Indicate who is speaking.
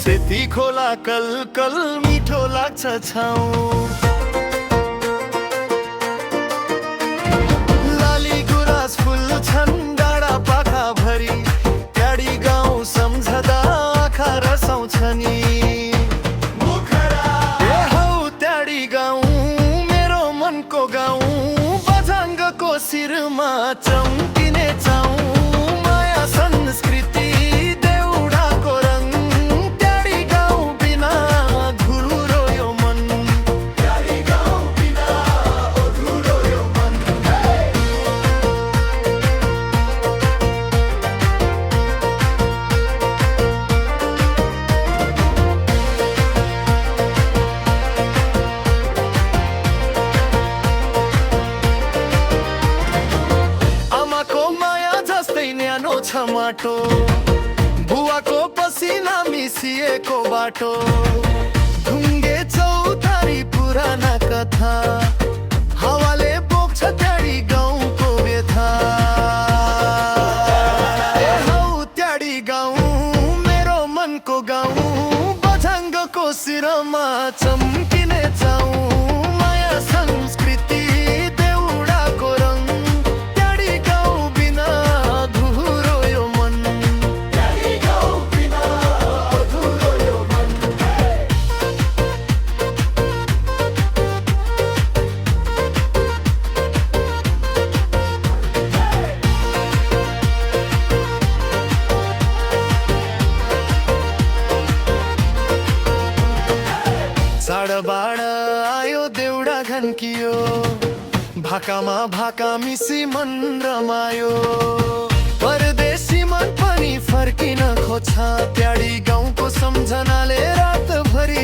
Speaker 1: सेती खोला call call मिठो लाग्छ छाउ लाली गुराँस फुल्छन् डाँडा पाखा भरी ट्याडी गाउँ सम्झदा आँखा रसाउँछ नि ए हौ ट्याडी गाउँ मेरो मनको गाउँ बझाङ्गको शिरमा चम्किने चाउ माया संस्कृति देउडाको रङ ट्याडी गाउँ बिना अधुरो यो मन ट्याडी गाउँ बिना अधुरो यो मन आमाको माया जस्तै न्यानो छ माटो बुवाको पसिना मिसिएको बाटो ढुङ्गे चौतारी पुराना कथा हावाले बोक्छ ट्याडी गाउँको व्यथा ए हौ ट्याडी गाउँ मेरो मनको गाउँ बझाङ्गको शिरमा चम्किने चाउ माया संस्कृति देउडाको रङ ट्याडी गाउँ बिना अधुरो यो मन ट्याडी गाउँ बिना अधुरो यो मन चाडबाड आयो देउडा घन्कियो भाकामा भाका मिसी मन रमायो परदेशी मन पनि फर्किन खोज्छ ट्याडी गाउँको सम्झनाले रातभरि